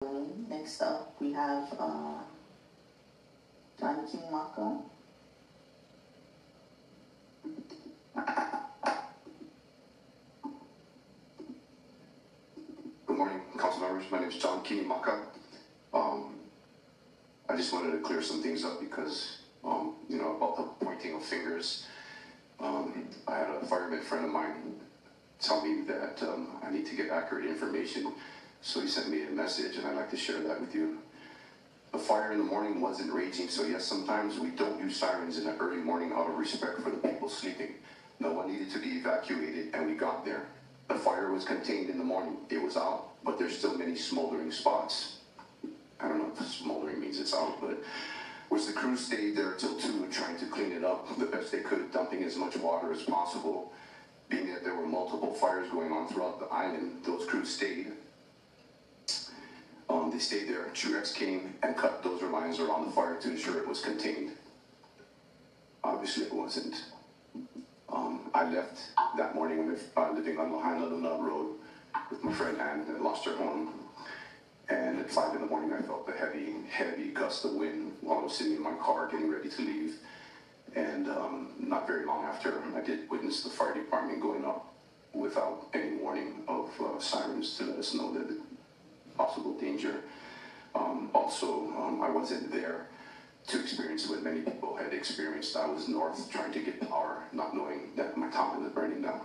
Next up, we have John Kimaka. Good morning, council members. My name is John Kinimaka. I just wanted to clear some things up because, about the pointing of fingers. I had a fireman friend of mine tell me that I need to get accurate information. So he sent me a message, and I'd like to share that with you. The fire in the morning wasn't raging, so yes, sometimes we don't use sirens in the early morning out of respect for the people sleeping. No one needed to be evacuated, and we got there. The fire was contained in the morning. It was out, but there's still many smoldering spots. I don't know if smoldering means it's out, but which the crew stayed there till 2 trying to clean it up the best they could, dumping as much water as possible. Being that there were multiple fires going on throughout the island, those crews stayed. They stayed there. Truex came and cut dozer lines around the fire to ensure it was contained. Obviously it wasn't. I left that morning living on Lahaina Luna Road with my friend Ann that lost her home. And at 5 in the morning, I felt a heavy gust of wind while I was sitting in my car getting ready to leave. And not very long after, I did witness the fire department going up without any warning of sirens to let us know that possible danger. I wasn't there to experience what many people had experienced. I was north trying to get power, not knowing that my town was burning down.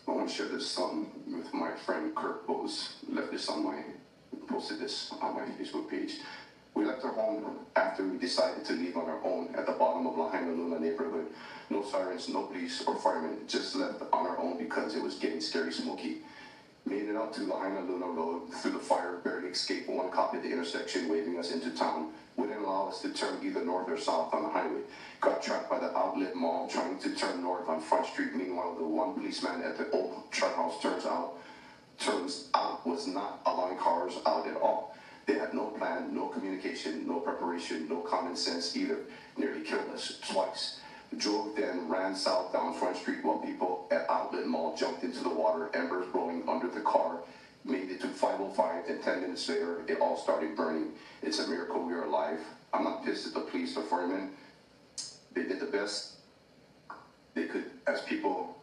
I want to share this with my friend Kirk Bose. Posted this on my Facebook page. We left our home after we decided to leave on our own at the bottom of Lahaina Luna neighborhood. No sirens, no police or firemen, just left on our own because it was getting scary smoky. Made it out to Lahaina Luna Road through the fire, barely escaped one cop at the intersection waving us into town. Wouldn't allow us to turn either north or south on the highway. Got trapped by the outlet mall trying to turn north on Front Street. Meanwhile, the one policeman at the old truck house turns out was not allowing cars out at all. They had no plan, no communication, no preparation, no common sense either. Nearly killed us twice. Drove then ran south down Front Street while people at Outlet Mall jumped into the water, embers blowing under the car. Made it to 5:05, and 10 minutes later, it all started burning. It's a miracle we are alive. I'm not pissed at the police or firemen. They did the best they could as people,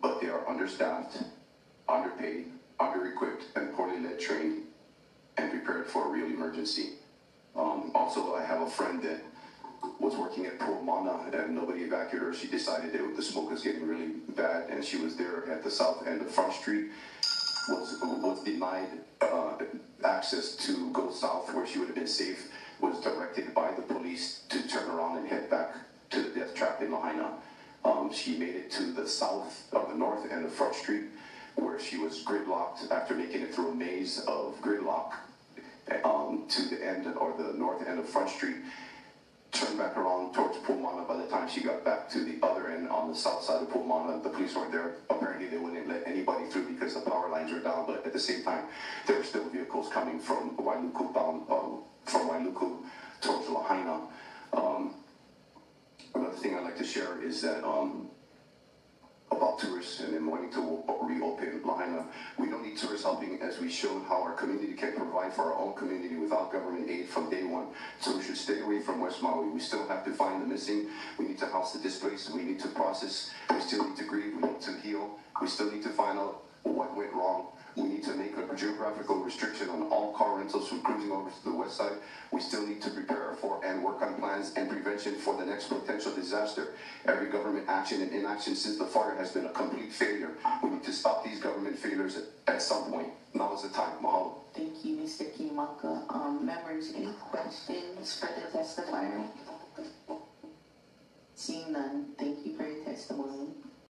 but they are understaffed, underpaid, under-equipped, and poorly led, trained, and prepared for a real emergency. Also, I have a friend that was working at Pro Mana and nobody evacuated her. She decided that the smoke was getting really bad, and she was there at the south end of Front Street. Was denied access to go south where she would have been safe. Was directed by the police to turn around and head back to the death trap in Lahaina. She made it to the south of the north end of Front Street, where she was gridlocked after making it through a maze of gridlock to the end or the north end of Front Street. Turned back around towards Pumana. By the time she got back to the other end on the south side of Pumana, the police weren't there. Apparently they wouldn't let anybody through because the power lines were down, but at the same time there were still vehicles coming from Wailuku towards Lahaina. Another thing I'd like to share is that about tourists and them wanting to reopen Lahaina. We don't need tourists helping, as we showed how our community can provide for our own community without government aid from day one. So we should stay away from West Maui. We still have to find the missing. We need to house the displaced. We need to process. We still need to grieve. We need to heal. We still need to find out what went wrong. We need to make a geographical restriction on all car rentals from cruising over to the west side. We still need to prepare for and work on plans and prevention for the next potential disaster. Every government action and inaction since the fire has been a complete failure. We need to stop these government failures at some point. Now is the time. Mahalo. Thank you, Mr. Kimaka. Members, any questions for the testifier? Seeing none, thank you for your testimony.